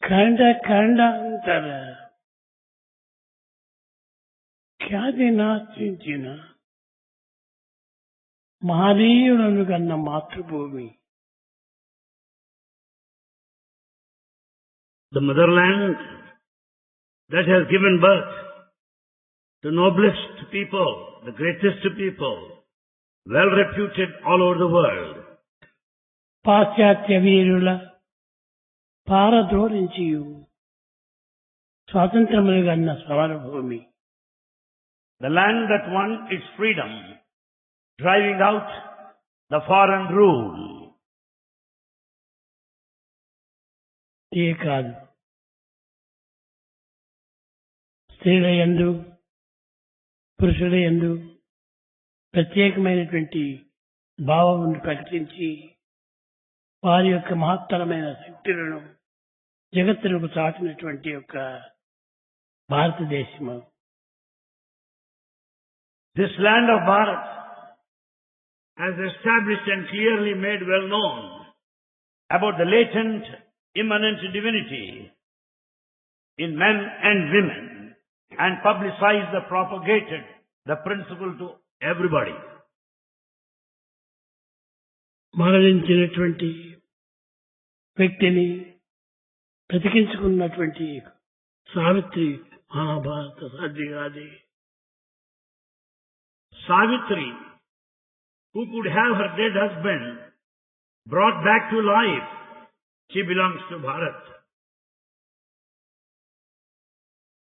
ఖండాంతర ఖ్యాతినార్జించిన మహనీయులను కన్న మాతృభూమి. The motherland that has given birth to noblest people, the greatest people, well reputed all over the world. పాశ్చాత్య వీరుల పారద్రోలించి స్వాతంత్రములు కన్న సమరభూమి. The land that won its freedom, driving out the foreign rule. ఏ కాదు, స్త్రీల యందు పురుషుల యందు ప్రత్యేకమైనటువంటి భావమును ప్రకటించి వారి యొక్క మహత్తరమైన శక్తులను జగత్తులకు చాటినటువంటి యొక్క భారతదేశము. This land of Bharat has established and clearly made well known about the latent, immanent divinity in men and women and publicized and propagated the principle to everybody. మరణించినటువంటి వ్యక్తిని బ్రతికించుకున్నటువంటి Savitri Mahabharata సాధ్యగాది. Savitri, who could have her dead husband brought back to life, she belongs to Bharat.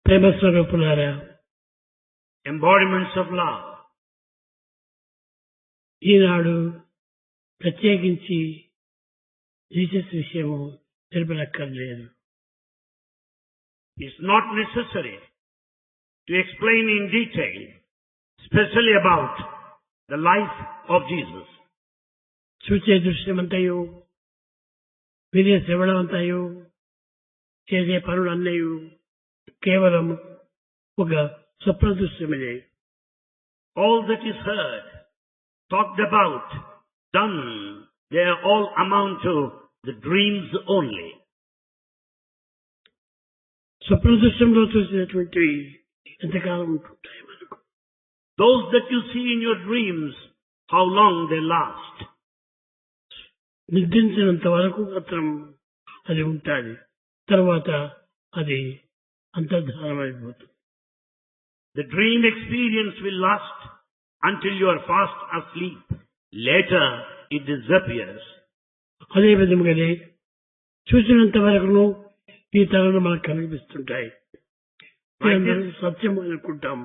ప్రేమ స్వరూపులారా, Embodiments of love. ఈనాడు ప్రత్యేకించి Jesus విషయము తెలుపనక్కర్లేదు. It's not necessary to explain in detail, especially about the life of Jesus. చూచే దృశ్యమంతయు, వినే శ్రవణమంతయు, చేసే పనులన్నయు కేవలం ఒక స్వప్న దృశ్యమే. All that is heard, talked about, done, they all amount to the dreams only. స్వప్న దృశ్యంలో చూసినటువంటివి ఎంతకాలం ఉంటుంటాయి మనకు? Those that you see in your dreams, how long they last. నిద్రించినంత వరకు మాత్రం అది ఉంటుంది, తర్వాత అది అంతర్ధానమైపోతుంది. The dream experience will last until you are fast asleep. Later it disappears. అదే విధముగానే చూసినంత వరకును ఈ తరంలో మనకు కనిపిస్తుంటాయి. సత్యం అనుకుంటాం.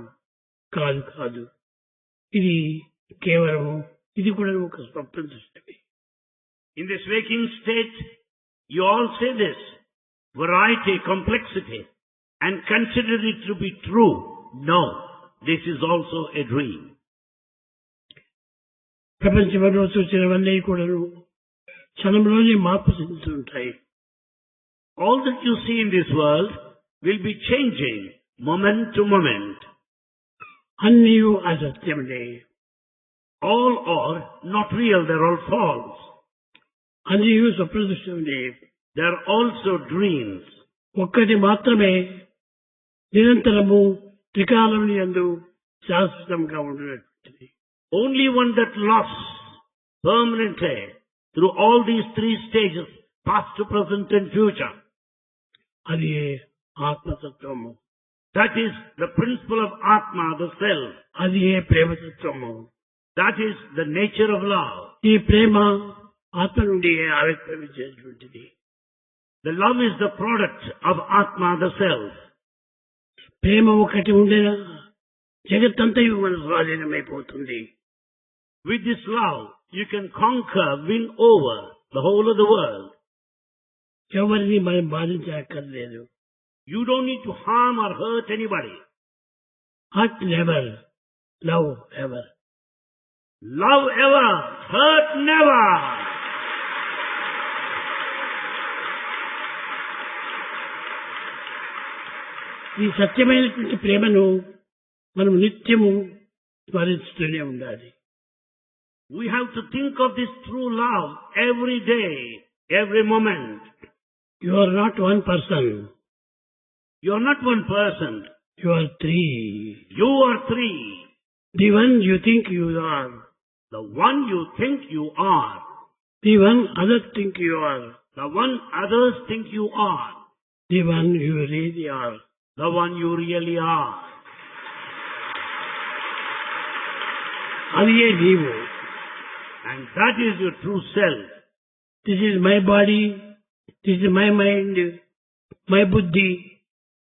కాదు కాదు, ఇది కేవలము ఇది కూడా ఒక స్వప్న దృశ్యమే. In this waking state, you all say this, variety, complexity, and consider it to be true. No, this is also a dream. ప్రపంచంలో చూసినవన్నీ కూడా క్షణంలోనే మార్పు చెందుతుంటాయి. All that you see in this world will be changing moment to moment. అన్నీ అసత్యములే. All are not real, they're all false. అన్నీ స్వప్న దృశ్యములే. They're also dreams. ఒక్కటి మాత్రమే నిరంతరము త్రికాలముని యందు శాశ్వతంగా ఉండినటువంటిది. Only one that lasts permanently through all these three stages, past, present and future. అది ఆత్మతత్వము. That is the principle of Atma, the self. అది ప్రేమతత్వము. That is the nature of love. ఈ ప్రేమ ఆత్మ నుండి ఆవిర్భవించేటువంటిది. The love is the product of Atma, the self. ప్రేమ ఒకటి ఉండేనా జగత్తంతయు మన స్వాధీనమైపోతుంది. With this love, you can conquer, win over the whole of the world. ఎవరిని మనం బాధించక్కర్లేదు. You don't need to harm or hurt anybody. Hurt never, love ever. Love ever, hurt never. ఈ సత్యమైనటువంటి ప్రేమను మనం నిత్యము స్మరిస్తూనే ఉండాలి. We have to think of this true love every day, every moment. You are not one person. You are not one person. You are three. You are three. The one you think you are. The one you think you are. The one others think you are. The one others think you are. The one you really are. The one you really are. అదియే నీవు. And that is your true self. This is my body. This is my mind. My buddhi.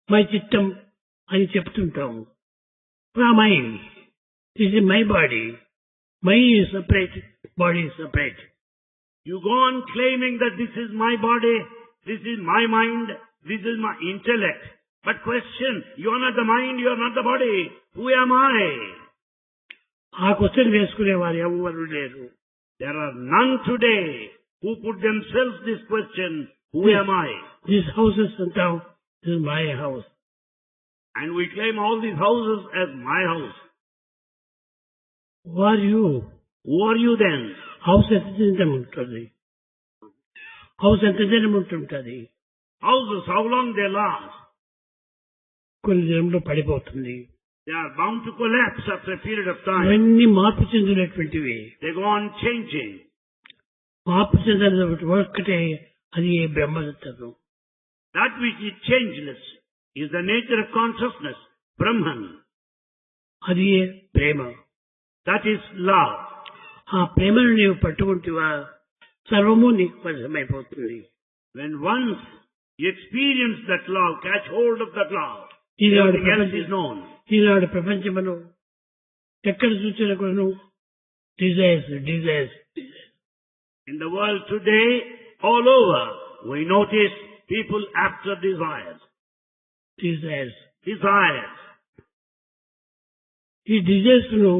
My chittam అని చెప్తుంటాము. My. This is my body. My is separate. Body is separate. You go on claiming that this is my body, this is my mind, this is my intellect. But question, you are not the mind, you are not the body. Who am I? ఆ question వేసుకునే వారు ఎవరు లేరు. There are none today who put themselves this question, who am I? These houses అంటాం, this is my house. And we claim all these houses as my house. Who are you? Who are you then? House ఎంత దినం ఉంటుంది? House ఎంత దినం ఉంటుంటుంది? Houses, how long they last? కొన్ని దినంలో పడిపోతుంది. They are bound to collapse after a period of time. ఇవన్నీ మార్పు చెందినటువంటివి. They go on changing. మార్పు చెందిన ఒక్కటే అది బ్రహ్మతత్వం. That which is changeless is the nature of consciousness, Brahman. అది ప్రేమ. That is love. ఆ ప్రేమను నీవు పట్టుకుంటేవా సర్వము నీకు వశమైపోతుంది. When once you experience that love, catch hold of that love, Eenadu everything else is known. ఈనాడు ప్రపంచంలో ఎక్కడ చూసినా కూడా desires desires. In the world today, all over, we notice people after desires. Desires. Desires. ఈ desires ను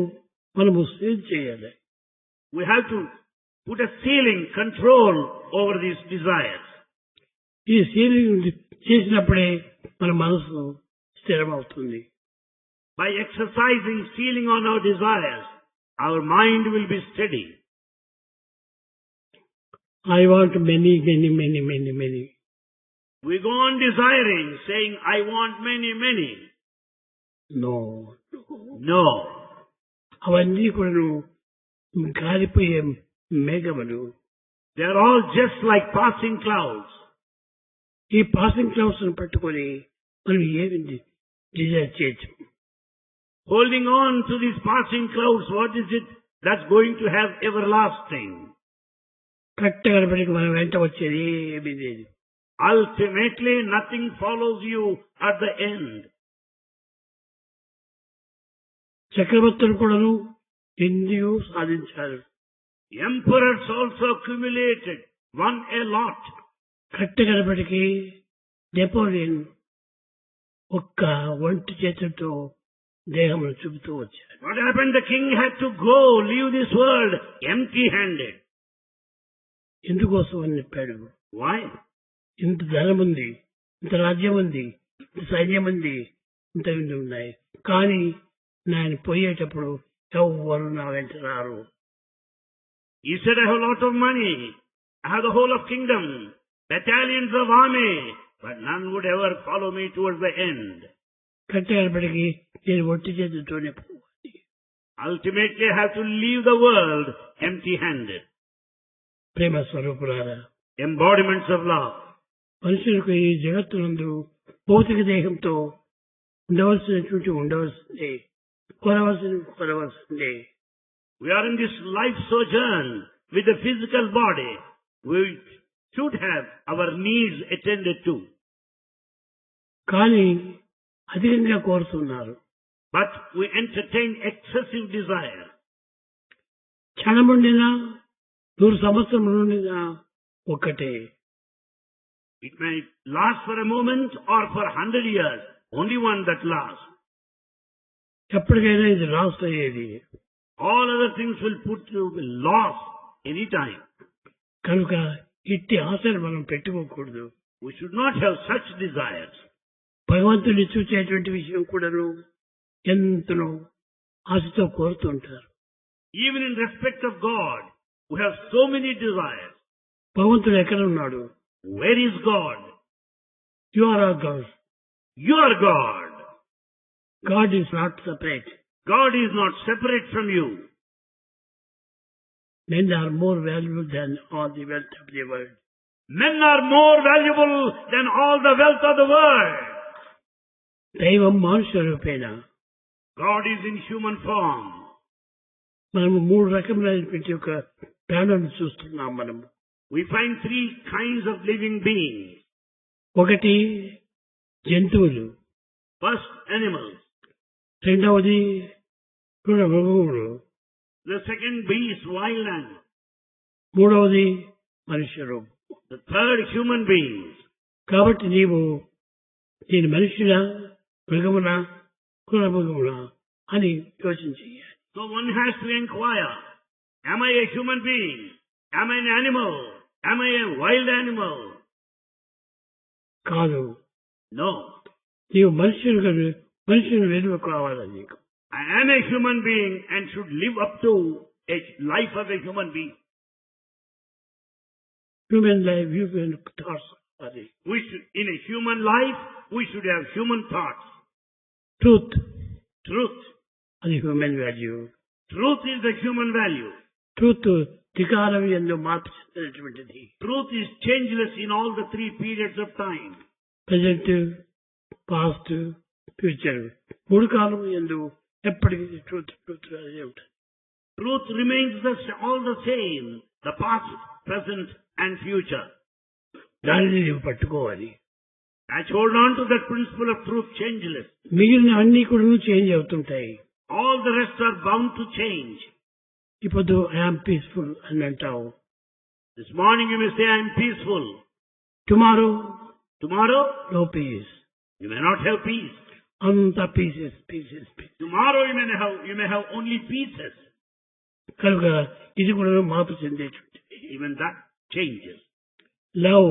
మనము save చేయాలి. We have to put a ceiling, control over these desires. ఈ ceiling చేసినప్పుడే మన మనసు స్థిరమవుతుంది. By exercising ceiling on our desires, our mind will be steady. I want many, many, many, many, many. We go on desiring, saying, I want many, many. No. No. అవన్నీ కూడా కాలిపోయే మేఘములు. They are all just like passing clouds. ఈ passing clouds పట్టుకొని మనం ఏమి Dzire చేయొచ్చు? Holding on to these passing clouds, what is it that's going to have everlasting? కరెక్ట్గా కనపడికి మనం వెంట వచ్చేది ఏమీ లేదు. Ultimately, nothing follows you at the end. చక్రవర్తులు కూడాను ఎన్నో సాధించారు. Emperors also accumulated, won a lot. కరెక్ట్గా కనపడికి నెపోలియన్ ఒక్క ఒంటి చేతులతో దేహమును చూపుతూ వచ్చాడు. What happened? The king had to go, leave this world empty-handed. ఎందుకోసం అని చెప్పాడు. Why? ఇంత ధనం ఉంది, ఇంత రాజ్యం ఉంది, ఇంత సైన్యం ఉంది, ఇంత ఇన్ని ఉన్నాయి. కానీ నేను పోయేటప్పుడు ఎవరు నా వెంట రారు. He said, I have a lot of money, I have the whole of kingdom, battalions of army, but none would ever follow me towards the end. కట్టేపటికి నేను ఒట్టి చేతులతోనే పోవాలి. Ultimately, I have to leave the world empty-handed. ప్రేమ స్వరూపులారా, Embodiments of love. మనుషులకు ఈ జగత్తునందు భౌతిక దేహంతో ఉండవలసిందే, కొనవలసిందే. We are in this life sojourn with the physical body. We should have our needs attended to. కానీ అధికంగా కోరుతున్నారు. But we entertain excessive desire. క్షణముండినా 100 సంవత్సరములు ఉండినా ఒక్కటే. It may last for a moment or for 100 years. Only one that lasts. ఎప్పటికైనా ఇది loss అయ్యేది. All other things will lost any time. కనుక ఇట్టి ఆశలు మనం పెట్టుకోకూడదు. We should not have such desires. భగవంతుని చూసేటువంటి విషయం కూడాను ఎంతనో ఆశతో కోరుతుంటారు. Even in respect of God, we have so many desires. భగవంతుడు ఎక్కడ ఉన్నాడు? Where is God? You are our God. You are God. God is not separate. God is not separate from you. Men are more valuable than all the wealth of the world. Men are more valuable than all the wealth of the world. దైవం మనుష్య రూపేణ. God is in human form. మనము మూడు రకములైనటువంటి ఒక ప్రాణులను చూస్తున్నాం మనము. We find three kinds of living beings. ఒకటి జంతువులు. First, animals. రెండవది మృగములు. The second, beasts, wild animals. మూడవది మనుష్య రూపం. The third, human beings. కాబట్టి నీవు నేను మనుషులా మృగమునా మృగమునా అని యోచించి. So one has to inquire, am I a human being? Am I an animal? Am I a wild animal? కాదు. No. నీవు మనుషులు వెలువ కావాలి నీకు. I am a human being and should live up to a life of a human being. Human life, human thoughts. We should, in a human life, we should have human thoughts. Truth. Truth. అది human value. Truth is the human value. Truth త్రికాలం యందు మార్పు చెందినటువంటిది. Truth is changeless in all the three periods of time. Present, past, future. మూడు కాలం యందు ఎప్పటికీ truth అదే ఉంటుంది. Truth remains all the same, the past, present and future. దానిని నీవు పట్టుకోవాలి. As hold on to that principle of truth, changeless. మిగిలిన అన్ని కూడా చేంజ్ అవుతుంటాయి. All the rest are bound to change. ఇప్పుడు ఐఎమ్ పీస్ఫుల్ అని అంటావు. This morning you may say, I am peaceful. Tomorrow, no peace. You may not have peace. అంతా pieces. Tomorrow you may have only pieces. కనుక ఇది కూడా మార్పు చెందేటువంటి. Even that changes. Love.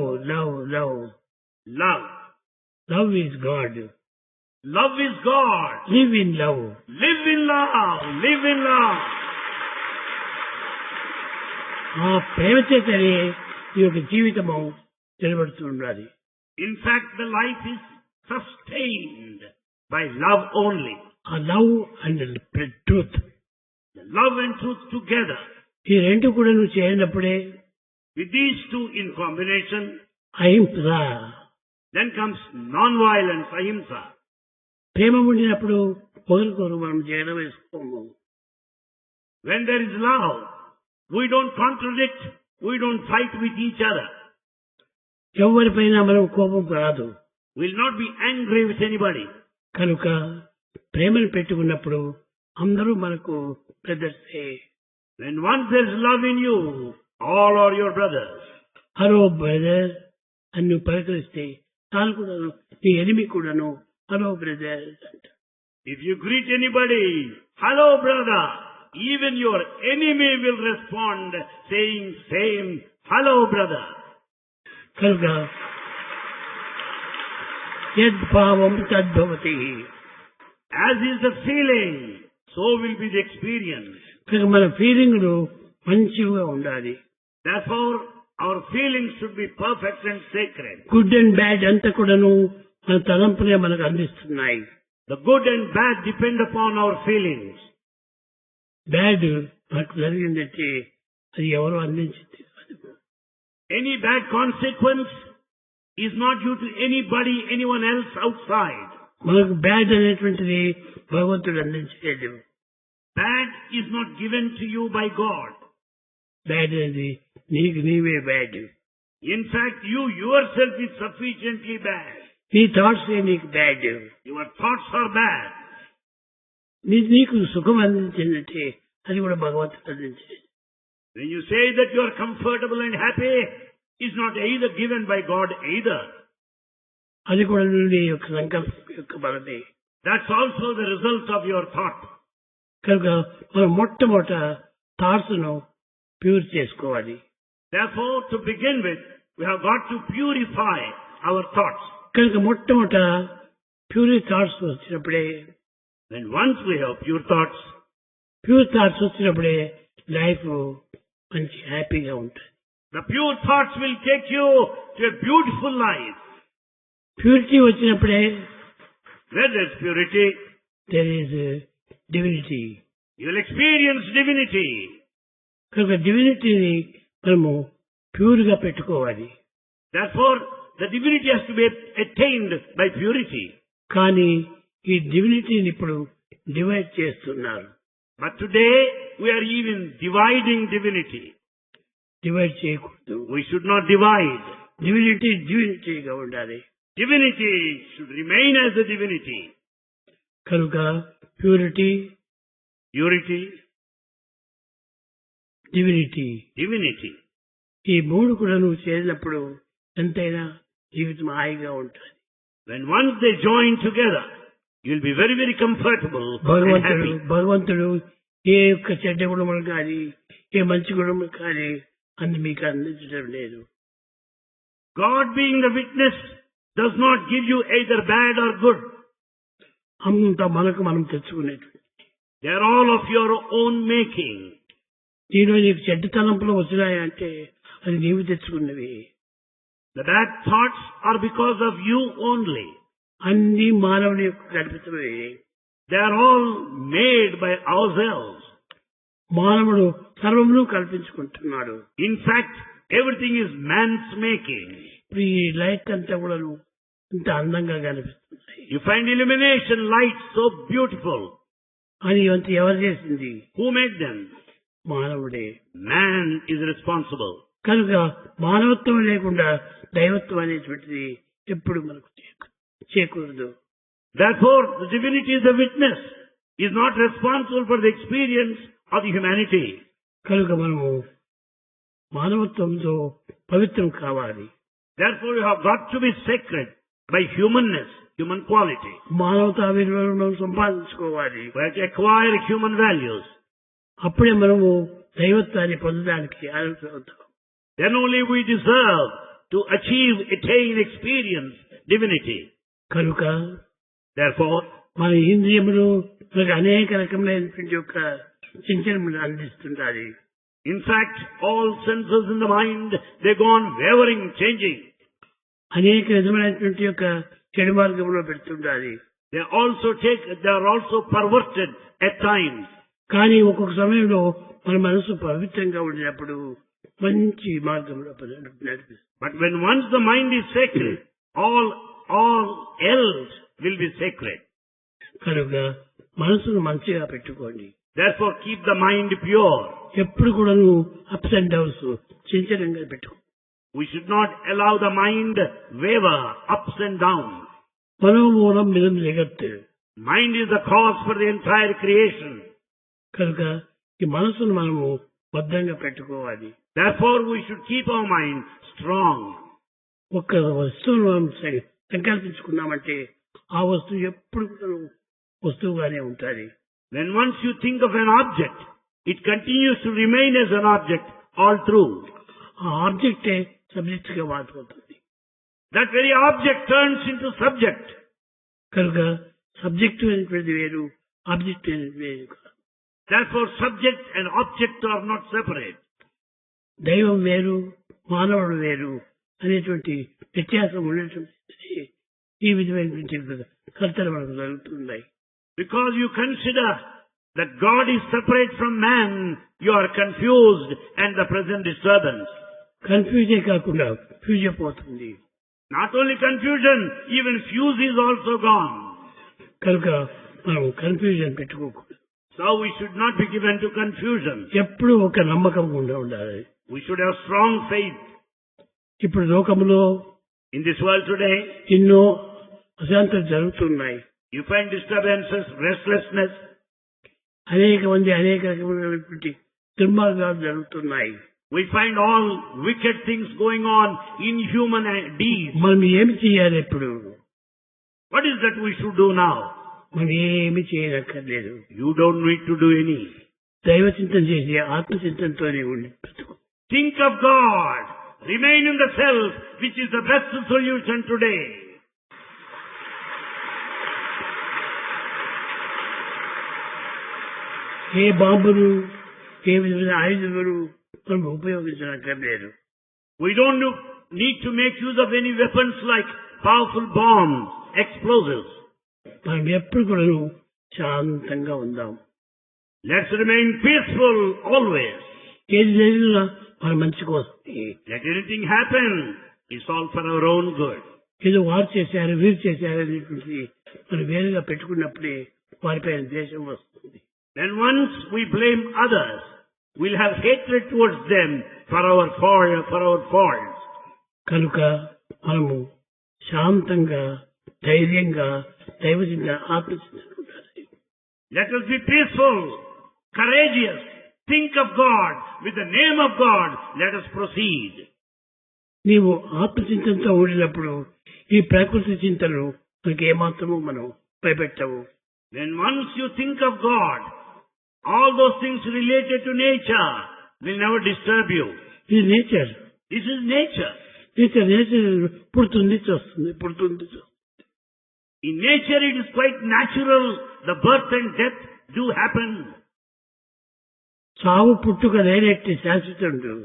Love is God. Love is God. Live in love. Live in love. Live in love. ఆ ప్రేమ చేతనే ఈ యొక్క జీవితము నిలబడుతూ ఉండాలి. In fact, the life is sustained by love only. ఆ love and truth. The love and truth together. ఈ రెండు కూడా నువ్వు చేయనప్పుడే, with these two in combination, అహింస. Then comes non-violence, ahimsa. ప్రేమ ఉండినప్పుడు ఒకరికొకరు మనం జగడం వేసుకోము. When there is love, we don't contradict, we don't fight with each other. ఎవరిపైన మనం కోపం రాదు. We'll not be angry with anybody. కనుక ప్రేమను పెట్టుకున్నప్పుడు అందరూ మనకు బ్రదర్సే. When once there is love in you, all are your brothers. Hello brother అని నువ్వు పలకరిస్తే తాను కూడా నీ ఎనిమి కూడాను హలో బ్రదర్ అంట. If you greet anybody, hello brother, even your enemy will respond saying same, hello brother. కనుక యద్భావం తద్భవతి. As is the feeling, so will be the experience. కనుక మన ఫీలింగ్లు మంచిగా ఉండాలి. Therefore, our feelings should be perfect and sacred. Good and bad అంతా కూడాను మన తలంపులే మనకు అందిస్తున్నాయి. The good and bad depend upon our feelings. Bad మనకు జరిగిందంటే అది ఎవరో అందించింది. Any bad consequence is not due to anybody, anyone else outside. మనకు బ్యాడ్ అనేటువంటిది భగవంతుడు అందించలేదు. Bad is not given to you by God. Bad అనేది నీకు నీవే bad. In fact, you yourself is sufficiently bad. నీ థాట్స్ నీకు bad. Your thoughts are bad. నీకు సుఖం అందించిందంటే అది కూడా భగవంతుడు అందించేది. When you say that you are comfortable and happy, is not either given by God either. అది కూడా నీ యొక్క సంకల్పం యొక్క బలమే. That's also the result of your thought. కనుక మనం మొట్టమొదట థాట్స్ ను ప్యూర్ చేసుకోవాలి. Therefore, to begin with, we have got to purify our thoughts. కనుక మొట్టమొదట ప్యూర్ థాట్స్ వచ్చినప్పుడే, when once we have pure thoughts వచ్చినప్పుడే లైఫ్ మంచి హ్యాపీగా ఉంటుంది. The pure thoughts will take you to a beautiful life. Purity వచ్చినప్పుడే Where there's purity, there is divinity. you will experience divinity. కనుక డివినిటీని మనము ప్యూర్గా పెట్టుకోవాలి. Therefore, the divinity has to be attained by purity. కానీ ఈ డివినిటీని ఇప్పుడు డివైడ్ చేస్తున్నారు. But today, we are even dividing divinity. Divide చేయకూడదు. We should not divide. Divinity డివినిటీగా ఉండాలి. Divinity should remain as a divinity. కనుక ప్యూరిటీ, Purity, డివినిటీ, divinity. ఈ మూడు కూడా నువ్వు చేరినప్పుడు ఎంతైనా జీవితం హాయిగా ఉంటుంది. When once they join together, you'll be very, very comfortable and happy. భగవంతుడు ఏ యొక్క చెడ్డ గుణములు కానీ ఏ మంచి గుణములు కానీ అన్ని మీకు అందించడం లేదు. God being the witness does not give you either bad or good. అంతా మనకు మనం తెచ్చుకునేది. They are all of your own making. దీనిలో నీకు చెడ్డ తలంపులు వచ్చినాయంటే అది నీవు తెచ్చుకున్నవి. The bad thoughts are because of you only. అన్ని మానవుని యొక్క కల్పితమే. They are all made by ourselves. మానవుడు సర్వమును కల్పించుకుంటున్నాడు. In fact, everything is man's making. ఇప్పుడు ఈ లైట్ అంతా కూడా ఇంత అందంగా కనిపిస్తుంది. You find illumination, light so beautiful. అది అంత ఎవరు చేసింది? Who made them? మానవుడే. Man is responsible. కనుక మానవత్వం లేకుండా దైవత్వం అనేటువంటిది ఎప్పుడు మనకు చేకూరదు. Therefore, the divinity is a witness, is not responsible for the experience of the humanity. కనుక మనము మానవత్వంతో పవిత్రం కావాలి. Therefore, you have got to be sacred by humanness, human quality. మానవతా విలువలను సంపాదించుకోవాలి. We have to acquire human values. అప్పుడే మనము దైవత్వాన్ని పొందడానికి అర్హులవుతాం. Then only we deserve to achieve, attain, experience divinity. కనుక Therefore, మన ఇంద్రియములు మనకు అనేక రకములైనటువంటి యొక్క చింతనములు అందిస్తుంటాయి. in fact, all senses in the mind, they go on wavering, changing. అనేక విధమైనటువంటి యొక్క చెడు మార్గంలో పెడుతుంటాయి. They are also perverted at times. కానీ ఒక్కొక్క సమయంలో మన మనసు పవిత్రంగా ఉండినప్పుడు మంచి మార్గంలో నడిపిస్తుంది. But when once the mind is sacred, all else will be sacred. కనుక మనసును మంచిగా పెట్టుకోండి. Therefore, keep the mind pure. ఎప్పుడు కూడా అప్స్ అండ్ డౌన్స్ చించనంగా పెట్టుకో. We should not allow the mind waver ups and downs. మనోమూలం మిదం జగత్. Mind is the cause for the entire creation. కనుక ఈ మనసును మనము భద్రంగా పెట్టుకోవాలి. Therefore, we should keep our mind strong. ఒక వస్తువును మనం సంకల్పించుకున్నామంటే ఆ వస్తువు ఎప్పుడు కూడా వస్తువుగానే ఉంటుంది. When once you think of an object, it continues to remain as an object all through. ఆ ఆబ్జెక్టే సబ్జెక్ట్ గా మారిపోతుంది. That very object turns into subject. కనుక సబ్జెక్ట్ అనేటువంటిది వేరు, ఆబ్జెక్ట్ అనేది వేరు. Therefore, subject and object are not separate. దైవం వేరు, మానవుడు వేరు అనేటువంటి వ్యత్యాసం ఉండేటువంటి ఈ విధమైనటువంటి కర్తలు మనకు జరుగుతున్నాయి. Because you consider that God is separate from man, you are confused and the present disturbance. కన్ఫ్యూజే కాకుండా ఫ్యూజ్ అయిపోతుంది. Not only confusion, even fuse is also gone. కనుక మనం కన్ఫ్యూజన్ పెట్టుకోకూడదు. So we should not be given to confusion. ఎప్పుడు ఒక నమ్మకం ఉండాలి. We should have strong faith. ఇప్పుడు లోకములో In this world today, ఎన్నో అశాంతులు జరుగుతున్నాయి. you find disturbances, restlessness. అనేక మంది అనేక రకమైనటువంటి దుర్మార్గాలు జరుగుతున్నాయి. We find all wicked things going on in human deeds. మనం ఏమి చేయాలి ఇప్పుడు? What is that we should do now? మనం ఏమి చేయనక్కర్లేదు. You don't need to do any. దైవ చింతన చేసి ఆత్మచింతనతోనే ఉండి Think of God. Remain in the self, which is the best solution today. ఏ బాంబులు ఏ విధమైన ఆయుధాలు మనం ఉపయోగించనక్కర్లేదు. We don't need to make use of any weapons like powerful bombs, explosives. మనం ఎప్పుడు కూడా శాంతంగా ఉందాం. Let's remain peaceful always. ఏది జరిగినా మన మంచి కోసం. Let anything happen, it's all for our own good. ఏదో వారు చేశారు వీరు చేశారు అనేటువంటి మనం వేరుగా పెట్టుకున్నప్పుడే వారిపైన ద్వేషం వస్తుంది. Then once we blame others, we'll have hatred towards them for our faults. కనుక మనము శాంతంగా ధైర్యంగా దైవచింతన ఆత్మచింతన ఉండాలి. Let us be peaceful, courageous, think of God, with the name of God, let us proceed. నీవు ఆత్మచింతనతో ఉండినప్పుడు ఈ ప్రకృతి చింతనలు మనకి ఏమాత్రము మనం భయపెట్టవు. When once you think of God, all those things related to nature will never disturb you. ఇది nature. This is nature. Nature పుడుతుంది చూస్తుంది పుడుతుంది చూస్తుంది. In nature it is quite natural, the birth and death do happen. చావు పుట్టుక లేనట్టి శాశ్వతుడు.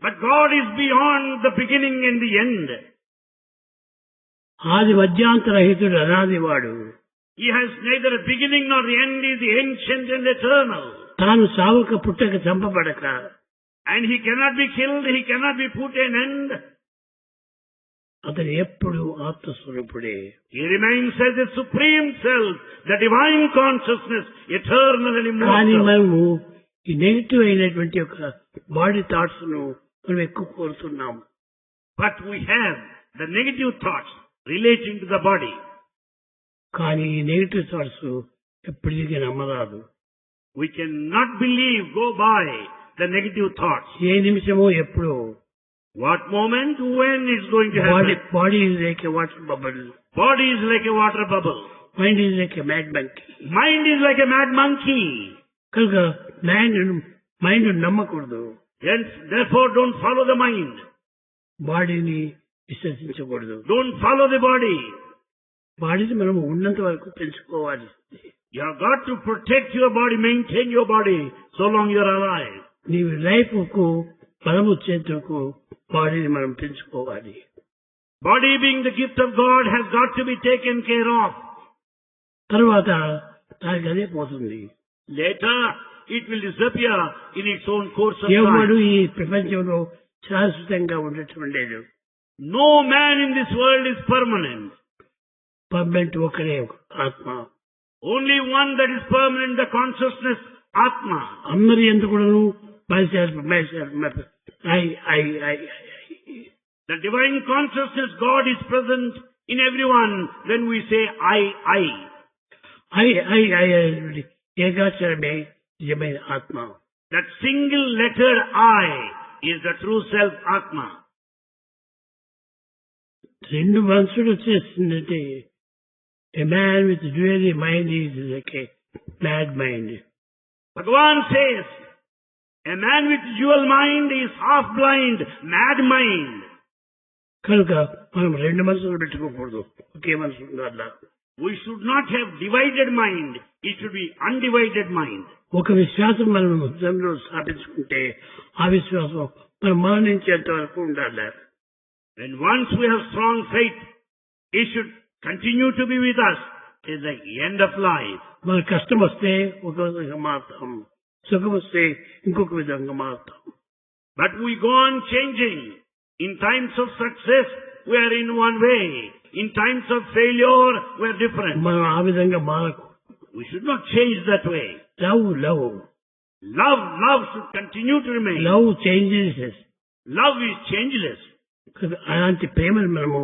But God is beyond the beginning and the end. ఆది మధ్యాంతరహితుడు అనాదివాడు. He has neither a beginning nor the end, he is the ancient and eternal. తాను సావక పుట్టక చంపబడక. And he cannot be killed, he cannot be put an end. అతను ఎప్పుడు ఆత్మస్వరూపుడే. He remains as the supreme self, the divine consciousness, eternal and కానీ immortal. మనము ఈ negative అయినటువంటి ఒక body thoughts ను మనం ఎక్కువ కోరుతున్నాం. But we have the negative thoughts relating to the body. కానీ ఈ నెగిటివ్ థాట్స్ ఎప్పటికీ నమ్మరాదు. We cannot believe, go by the negative thoughts. ఏ నిమిషమో ఎప్పుడో. What moment, when it's going to happen? Body is like a water bubble. Body is like a water bubble. Mind is like a mad monkey. Mind is like a mad monkey. కనుక mind నమ్మకూడదు. Hence, therefore, don't follow the mind. బాడీని విశ్వసించకూడదు. Don't follow the body. బాడీని మనం ఉన్నంత వరకు పెంచుకోవాలి. You have got to protect your body, maintain your body so long you are alive. నీ life కు బలము వచ్చేందుకు బాడీని మనం పెంచుకోవాలి. Body being the gift of God has got to be taken care of. తర్వాత దానికి అదే పోతుంది. Later, it will disappear in its own course of ఎవడు time. ఈ ప్రపంచంలో శాశ్వతంగా ఉండటం లేదు. No man in this world is permanent. Permanent ఒకరే ఆత్మ. Only one that is permanent, the consciousness, Atma. అందరి ఎందుకును myself, I. The divine consciousness, God is present in everyone when we say I. ఏకాక్షరమే నిజమైన ఆత్మ. That single lettered I is the true self, Atma. రెండు మనసులు వచ్చేసిందంటే a man with dual mind is like a mad mind. Bhagavan says, a man with dual mind is half blind, mad mind. కనుక మనం రెండు మనసులు పెట్టుకోకూడదు, ఒకే మనసు ఉండాలి. We should not have divided mind, it should be undivided mind. ఒక విశ్వాసం మనం హృదయంలో స్థాపించుకుంటే ఆ విశ్వాసం మనం మరణించేంత వరకు ఉండాలి. When once we have strong faith, it should continue to be with us till the end of life. మన కష్టం వస్తే ఒక విధంగా మారుతాం, సుఖం వస్తే ఇంకొక విధంగా మారుతాం. But we go on changing. In times of success, we are in one way. In times of failure, we are different. మనం ఆ విధంగా మారకు. We should not change that way. Love Love should continue to remain. Love changes. Love is changeless. అలాంటి ప్రేమను మనము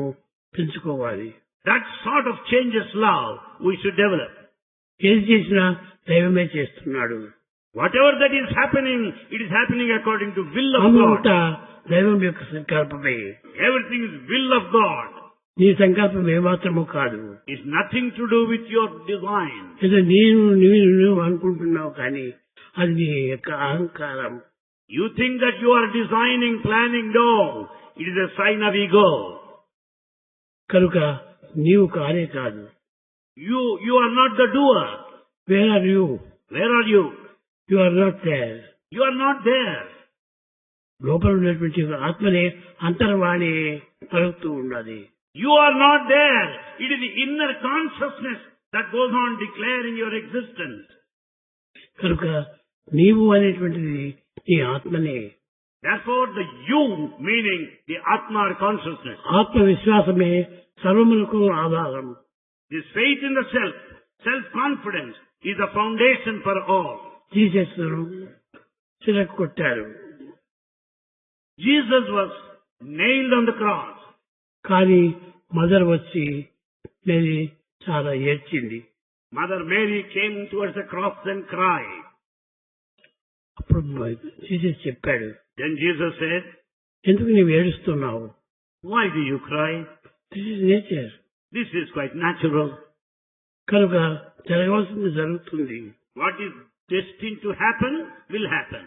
పెంచుకోవాలి. That sort of changeless love we should develop. ఏది చేసినా దైవమే చేస్తున్నాడు. Whatever that is happening, it is happening according to will of అంతా God. దైవం యొక్క సంకల్పమే. Everything is will of God. నీ సంకల్పం ఏమాత్రము కాదు. It's nothing to do with your design. ఏదో నువ్వు అనుకుంటున్నావు కానీ అది నీ యొక్క అహంకారం. You think that you are designing, planning. No, it is a sign of ego. కనుక నీవు కానే కాదు. You are not the doer. Where are you? Where are you? You are not there. You are not there. లోపల ఉన్నటువంటి ఆత్మనే అంతర్వాణి పలుకుతూ ఉన్నది. You are not there. It is the inner consciousness that goes on declaring your existence. కనుక నీవు అనేటువంటిది నీ ఆత్మనే. Therefore, the you meaning the Atma or consciousness. ఆత్మ విశ్వాసమే సర్వములకు ఆధారం. This faith in the self, self-confidence is the foundation for all. Jesus చిరకు కొట్టారు. Jesus was nailed on the cross. కానీ మదర్ వచ్చి మేరీ చాలా ఏడ్చింది. Mother Mary came towards the cross and cried. అప్పుడు జీసస్ చెప్పాడు, Then Jesus said, ఎందుకు నీవు ఏడుస్తున్నావు? why do you cry? This is nature. This is quite natural. కనుక జరగవలసింది జరుగుతుంది. What is destined to happen will happen.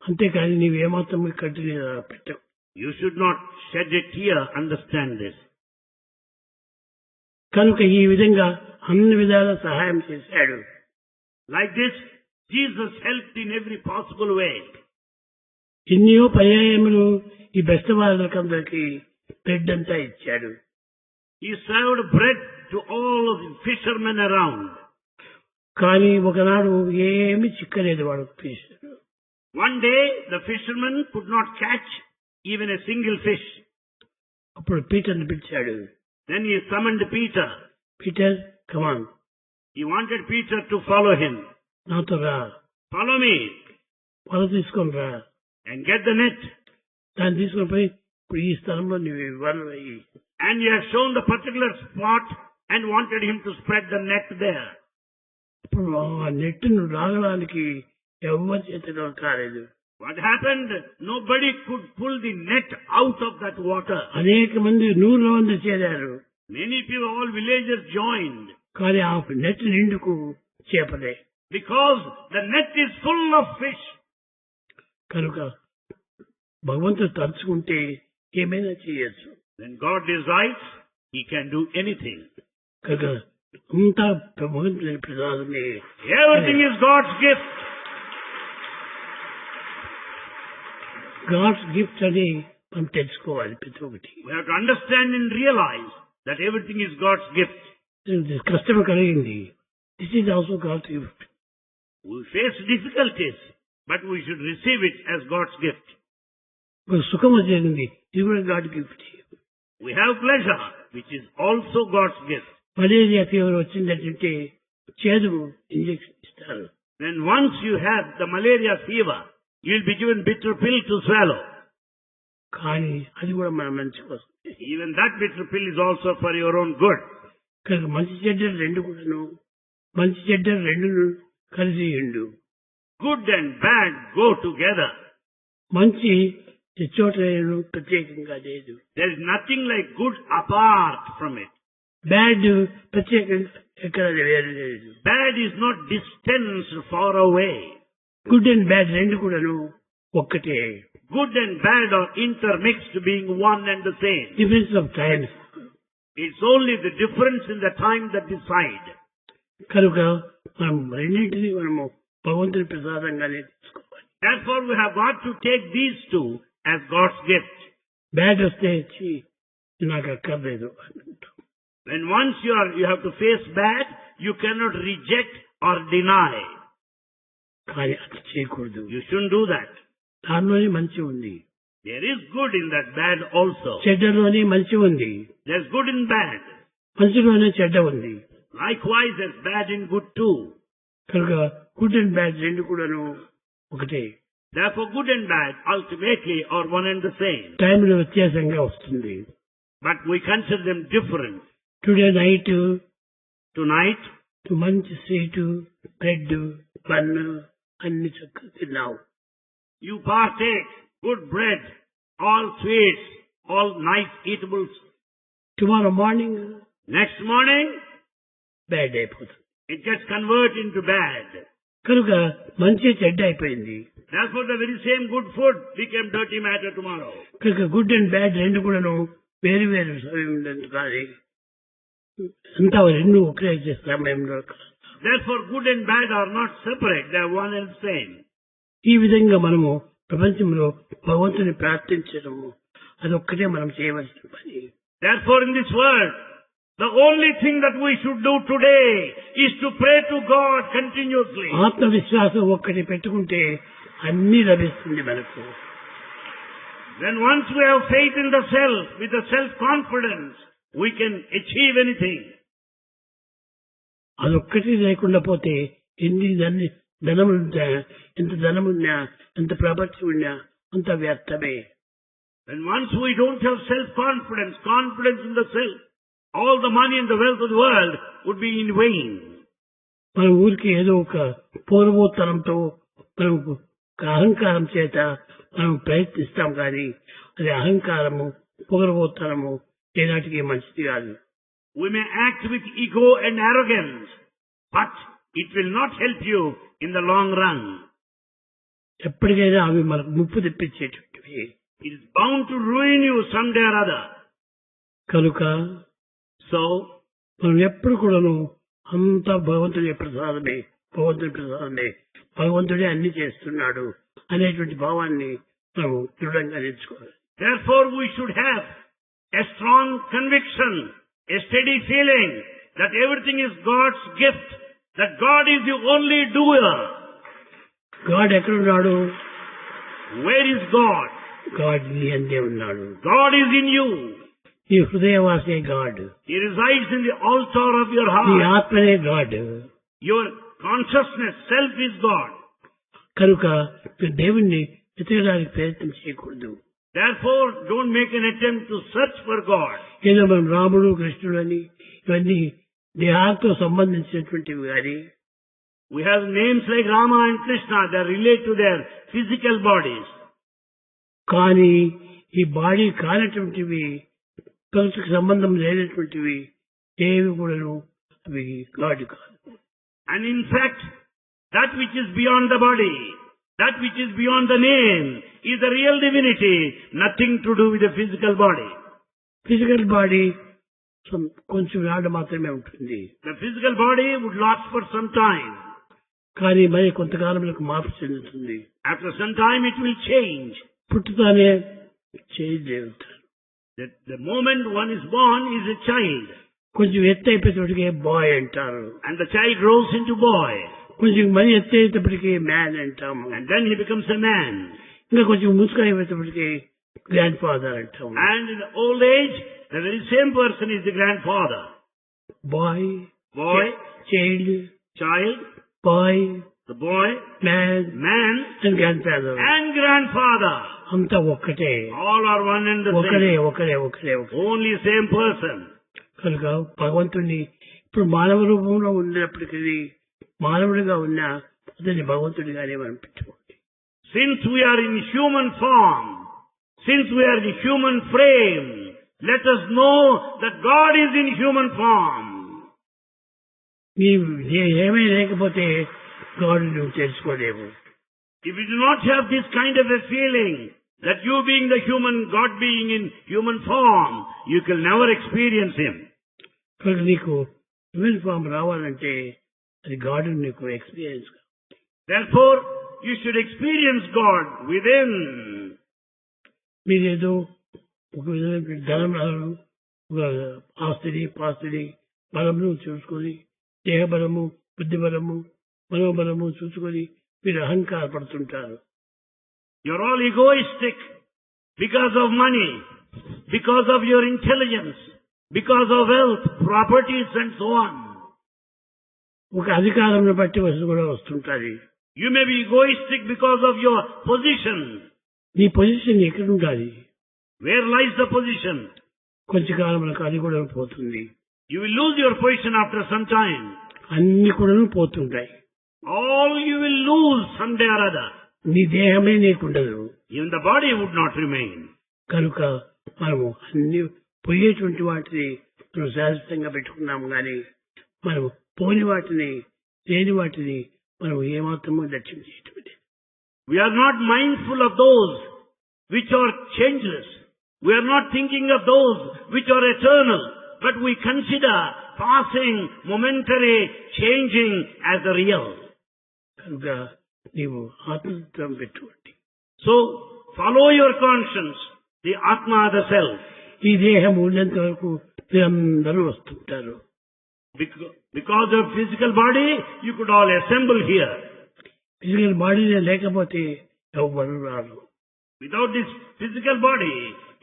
అంతేకాని నీవేమాత్రం కట్టిన పెట్టవు. You should not shed a tear, understand this. కనుక ఈ విధంగా అన్ని విధాల సహాయం చేశాడు. Like this, Jesus helped in every possible way. ఎన్నో పర్యాయములు ఈ బెస్తవాళ్ళకందరికీ బ్రెడ్ అంతా ఇచ్చాడు. He served bread to all of the fishermen around. కానీ ఒకనాడు ఏమి చిక్కలేదు వాడు fish. One day, the fishermen could not catch even a single fish. అప్పుడు పీటర్ని పిలిచాడు. Then he summoned Peter. Peter, come on, He wanted Peter to follow him. నాతో రా, Follow me వల తీసుకొని రా, and get the net. దాన్ని తీసుకొని పోయి ఇప్పుడు ఈ స్థలంలో నువ్వు వల వేయి. And he had shown the particular spot and wanted him to spread the net there. ఇప్పుడు ఆ నెట్టును లాగడానికి ఎవరి చేతిలో కాలేదు. What happened? Nobody could pull the net out of that water. అనేక మంది 100 మంది చేరారు. Many people, all villagers joined. కానీ ఆ net నిండుకు చేపలే. Because the net is full of fish. కనుక భగవంతుడు తలుచుకుంటే ఏమైనా చేయొచ్చు. When God decides, He can do anything. కనుక అంతా భగవంతుని ప్రసాదమే. Everything is God's gift. God's gift అని మనం తెలుసుకోవాలి ప్రతి ఒక్కటి. We have to understand and realize that everything is God's gift. కష్టం కలిగింది. This is also God's gift. We face difficulties, but we should receive it as God's gift. సుఖం వచ్చింది, ఇది కూడా God gift. We have pleasure, which is also God's gift. Malaria fever వచ్చిందంటే చేదు injection ఇస్తారు. Then once you have the malaria fever, you will be given bitter pill to swallow. కానీ అది కూడా మన మంచి కోసం. Even that bitter pill is also for your own good. కనుక మంచి చెడ్డ రెండు కూడాను, మంచి చెడ్డ రెండు కలిసి ఉండు. Good and bad go together. మంచి చోట ప్రత్యేకంగా లేదు. There is nothing like good apart from it. Bad ప్రత్యేకంగా ఎక్కడ వేరు లేదు. Bad is not distanced far away. Good and bad రెండు కూడాను ఒక్కటే. Good and bad are intermixed, being one and the same. Difference of time. It's only the difference in the time that decide. కనుక మనం రెండింటినీ మనము భగవంతుని ప్రసాదంగానే తీసుకోవాలి. Therefore, we have got to take these two as God's gift. Bad వస్తే నాకు అక్కర్లేదు అంటాం. When once you have to face bad, you cannot reject or deny. కానీ అది చేయకూడదు. You shouldn't do that. దానిలోనే మంచి ఉంది. There is good in that bad also. చెడ్డలోనే మంచి ఉంది. There's good in bad. మంచిలోనే చెడ్డ ఉంది. Likewise, there's bad in good too. కనుక గుడ్ అండ్ బ్యాడ్ రెండు కూడాను ఒకటే. Therefore, good and bad ultimately are one and the same. టైంలో వ్యత్యాసంగా వస్తుంది. But we consider them different. Today night Tonight, మంచి sweet, bread, bun అన్ని చక్కగా తిన్నావు. you partake good bread, all sweets, all nice eatables. Tomorrow morning Next morning, bad అయిపోతుంది. it gets converted into bad. కనుక మంచి చెడ్డ అయిపోయింది. Therefore, the very same good food became dirty matter tomorrow. కనుక good and bad రెండు కూడాను వేరు వేరు సమయంలో కానీ అంతా రెండు ఒకే సమయంలో. Therefore, good and bad are not separate. They are one and the same. ఈ విధంగా మనము ప్రపంచంలో భగవంతుని ప్రార్థించడము అదొక్కటే మనం చేయవలసిన పని. Therefore, in this world, the only thing that we should do today is to pray to God continuously. ఆత్మవిశ్వాసం ఒక్కటి పెట్టుకుంటే అన్ని లభిస్తుంది మనకు. Then once we have faith in the self, with the self-confidence, we can achieve anything. అదొక్కటి లేకుండా పోతే ఎన్ని ధనమున్నా, ఎంత ధనమున్నా, ఎంత ప్రాపర్టీ ఉన్నా అంత వ్యర్థమే. And once we don't have self-confidence, confidence in the self, all the money and the wealth of the world would be in vain. మన ఊరికి ఏదో ఒక పూర్వోత్తరంతో మనం అహంకారం చేత మనం ప్రయత్నిస్తాం కానీ అది అహంకారము పూర్వోత్తరము ఏనాటికి మంచిది కాదు. We may act with ego and arrogance, but it will not help you in the long run. ఎప్పటికైనా అవి మనకు ముప్పు తెప్పించేటువంటివి. It is bound to ruin you someday or other. కనుక So, మనం ఎప్పుడు కూడాను అంతా భగవంతుడి ప్రసాదమే, భగవంతుడి ప్రసాదమే, భగవంతుడే అన్ని చేస్తున్నాడు అనేటువంటి భావాన్ని మనం దృఢంగా నేర్చుకోవాలి. therefore we should have a strong conviction, a steady feeling that everything is God's gift, that God is the only doer. God ఎక్కడున్నాడు? Where is God? గాడ్ నీ అందే ఉన్నాడు. God is in you. ఈ హృదయవాసే God. He resides in the altar of your నీ heart. ఆత్మనే God. Your consciousness, self is God. కనుక దేవుణ్ణి వెతకడానికి ప్రయత్నం చేయకూడదు. Therefore, don't make an attempt to search for God. ఏదో మనం రాముడు కృష్ణుడు అని ఇవన్నీ దేహాలతో సంబంధించినటువంటివి కానీ We have names like Rama and Krishna that relate to their physical bodies. కానీ ఈ బాడీ కానటువంటివి, కలుసుకు సంబంధం లేనటువంటివి ఏవి కూడాను అవి గాడ్ కాదు. And in fact, that which is beyond the body, that which is beyond the name, is the real divinity, nothing to do with the physical body. Physical body కొంచెం నాడు మాత్రమే ఉంటుంది. The physical body would last for some time. కానీ మరి కొంతకాలంలో మార్పు చెందుతుంది. After some time it will change. పుట్టుతానే change అవుతారు. The moment one is born is a child. కొంచెం ఎత్తు అయిపోయేటప్పటికే బాయ్ అంటారు. And the child grows into boy. కొంచెం మరి ఎత్తు అయ్యేటప్పటికి మ్యాన్ అంటాము. And then he becomes a man. ఇంకా కొంచెం ముసుగు అయిపోయేటప్పటికి గ్రాండ్ ఫాదర్ అంటాము. And in old age, the very same person is the grandfather. Boy, Boy, child, child, boy, the boy, man man, and grandfather and grandfather. అంతా ఒక్కటే. All are one and the ఒకరే same. ఒకరే ఒకరే ఒకరే. Only same person. కనుక భగవంతుడిని ఇప్పుడు మానవ రూపంలో ఉన్నప్పటికీ మానవుడిగా ఉన్నా అతన్ని భగవంతుడిగానే మనం పెట్టుకోండి. Since we are in human form, since we are in human frame, let us know that God is in human form. ఏమీ లేకపోతే గాడ్ నువ్వు తెలుసుకోలేవు. If you do not have this kind of a feeling that you being the human, God being in human form, you can never experience Him. కనుక నీకు human form రావాలంటే అది God నీకు experience. Therefore, you should experience God within. మీరేదో ఒక విధమైన ధనం ఒక ఆస్తిని పాస్తిని బలము చూసుకొని దేహబలము బుద్ధిబలము మనోబలము చూసుకొని మీరు అహంకారపడుతుంటారు. You're all egoistic because of money, because of your intelligence, because of wealth, properties and so on. ఒక అధికారంను బట్టి వస్తు కూడా వస్తుంటారు. You may be egoistic because of your position. నీ పొజిషన్ ఎక్కడ ఉండాలి? Where lies the position? కొంచెం కాలంలో అది కూడా పోతుంది. You will lose your position after some time. అన్ని కూడా పోతుంటాయి. All you will lose someday or other. నీ దేహమే నీకుండదు. Even the body would not remain. కనుక మనము అన్ని పోయేటువంటి వాటిని మనం శాశ్వతంగా పెట్టుకున్నాము కానీ మనం పోని వాటిని లేని వాటిని మనం ఏమాత్రమూ లక్ష్యం చేయటం లేదు. We are not mindful of those which are changeless. We are not thinking of those which are eternal. But we consider passing, momentary, changing as the real. కనుక నీవు ఆత్మతత్వం పెట్టుకోండి. So, follow your conscience, the Atma, the self. ఈ దేహం ఉన్నంత వరకు మీరందరూ వస్తుంటారు. Because of physical body, you could all assemble here. Physical body లేకపోతే ఎవరు రారు. Without this physical body,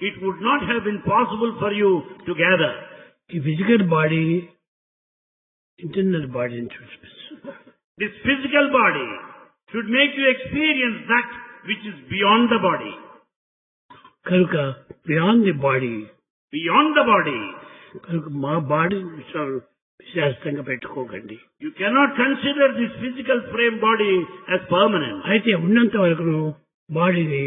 it would not have been possible for you to gather. ఈ ఫిజికల్ బాడీ ఇంటర్నల్ బాడీని చూపిస్తుంది. This physical body should make you experience that which is beyond the body. కనుక beyond the body, Beyond the body, కనుక మా body శాస్త్రంగా పెట్టుకోకండి. you cannot consider this physical frame body as permanent. అయితే ఉన్నంత వరకు బాడీని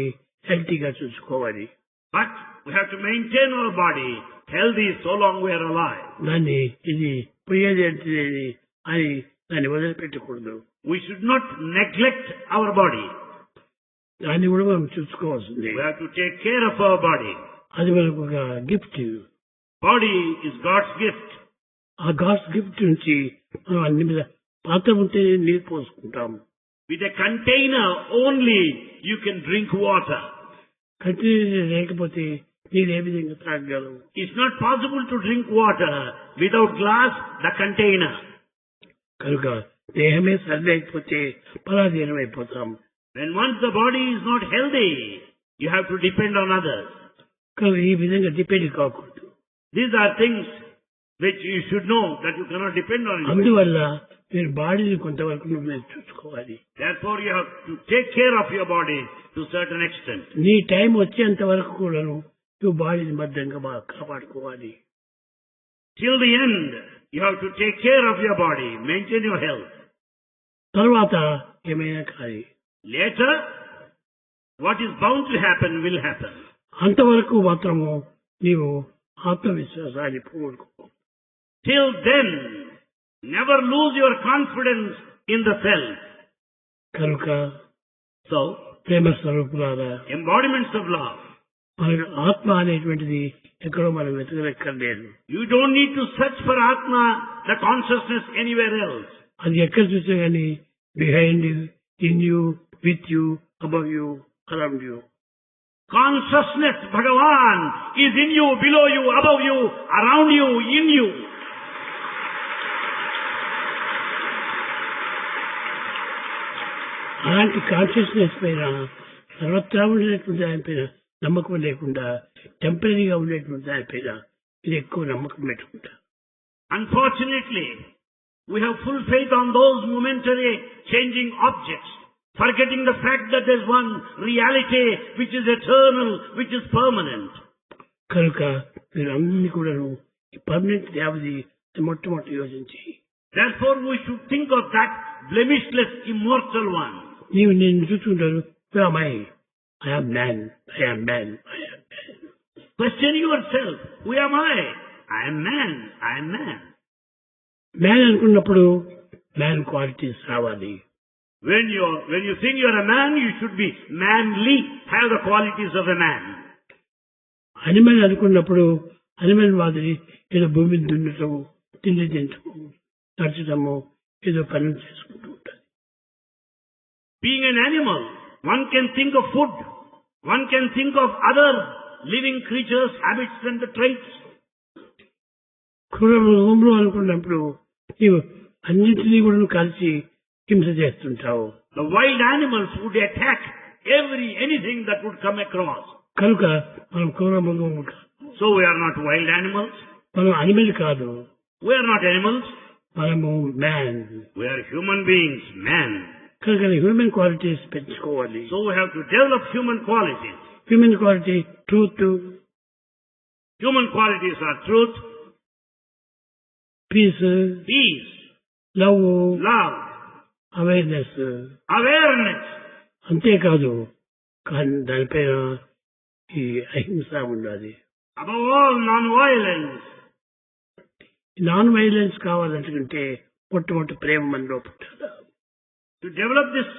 హెల్తీగా చూసుకోవాలి. But we have to maintain our body healthy so long we are alive. దాన్ని ఇది పోయేది అంటే అని దాన్ని వదిలిపెట్టకూడదు. We should not neglect our body. దాన్ని కూడా మనం చూసుకోవాల్సింది. We have to take care of our body. అది మనకు ఒక gift. Body is God's gift. ఆ గాడ్స్ గిఫ్ట్ నుంచి మనం అన్ని మీద పాత్ర ఉంటే నీరు పోసుకుంటాం. With a container only you can drink water. Continue లేకపోతే నీరు ఏ విధంగా తాగగలవు? It's not possible to drink water without glass, the container. కనుక దేహమే సరిలేకపోతే పరాధీనం అయిపోతాం. When once the body is not healthy, you have to depend on others. కనుక ఈ విధంగా depend కాకూడదు. These are things which you should know that you cannot depend on anybody. అందువల్ల మీరు బాడీని కొంతవరకు మీరు చూసుకోవాలి. Therefore you have to take care of your body to a certain extent. నీ టైం వచ్చేంత వరకు కూడాను నువ్వు బాడీని భద్రంగా బాగా కాపాడుకోవాలి. Till the end, you have to take care of your body, maintain your health. తర్వాత ఏమైనా కానీ Later, what is bound to happen will happen. అంతవరకు మాత్రము నీవు ఆత్మవిశ్వాసాన్ని పోగొట్టుకో. Till then, never lose your confidence in the self. కనుక So, ప్రేమ స్వరూపులారా, embodiments of love. మనకు ఆత్మ అనేటువంటిది ఎక్కడో మనం వెతకలేదు. You don't need to search for Atma, the consciousness, anywhere else. అది ఎక్కడ చూసా కానీ behind you, in you, with you, above you, around you. Consciousness, Bhagavan, is in you, below you, above you, around you, in you. అలాంటి consciousness పైన సర్వత్రా ఉండేటువంటి దానిపైన నమ్మకం లేకుండా టెంపరీగా ఉండేటువంటి దానిపైన ఇది ఎక్కువ నమ్మకం పెట్టుకుంటా. Unfortunately, we have full faith on those momentary changing objects, forgetting the fact that there is one reality which is eternal, which is permanent. కనుక మీరు అన్ని కూడాను పర్మనెంట్ వ్యవధి మొట్టమొదటి యోచించి. Therefore, we should think of that blemishless, immortal one. నీవు నేను చూస్తుంటాను, I am man, I am man, I am man. Question yourself, who am I? I am man, I am man. Man అనుకున్నప్పుడు man qualities రావాలి. When you think you are a man, you should be manly, have the qualities of a man. Animal అనుకున్నప్పుడు animal మాదిరి ఏదో భూమిని దున్నటము, తిండి తింటము, నడచడము, ఏదో పనులు చేసుకుంటూ ఉంటుంది. Being an animal, one can think of food, one can think of other living creatures, habits and the traits. క్రూరమృగంలో అనుకున్నప్పుడు నీవు అన్నింటినీ కూడా కలిసి హింస చేస్తుంటావు. The wild animals would attack anything that would come across. కనుక మనం క్రూరమృగం కాదు. So we are not wild animals. మనం అనిమల్ కాదు. We are not animals. మనము man. We are human beings, man. కనుక హ్యూమన్ క్వాలిటీస్ పెంచుకోవాలి. So we have to develop human qualities. Human quality truth. Human qualities are truth, peace, love, awareness. అంతేకాదు కానీ దానిపైన ఈ అహింస ఉండాలి. Above all, non-violence. నాన్-వైలెన్స్ కావాలంటే మొట్టమొదటి ప్రేమ మనలో పుట్టాలి. To develop this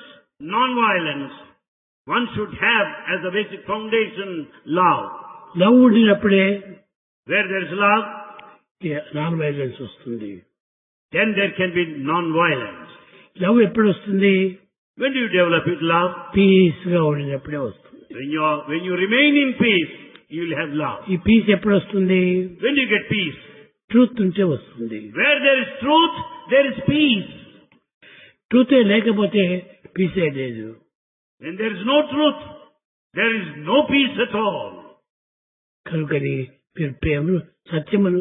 non-violence, one should have as a basic foundation love. Love ఉండినప్పుడే where there is love, non-violence వస్తుంది. then there can be non-violence. Love ఎప్పుడు వస్తుంది? When do you develop it, love? Peace గా ఉండినప్పుడే వస్తుంది. When you remain in peace, you will have love. ఈ piece ఎప్పుడు వస్తుంది? When you get peace? Truth ఉంటే వస్తుంది. Where there is truth, there is peace. ట్రూతే లేకపోతే పీసే లేదు. When there is no truth, there is no peace at all. కనుకని మీరు ప్రేమను, సత్యమును,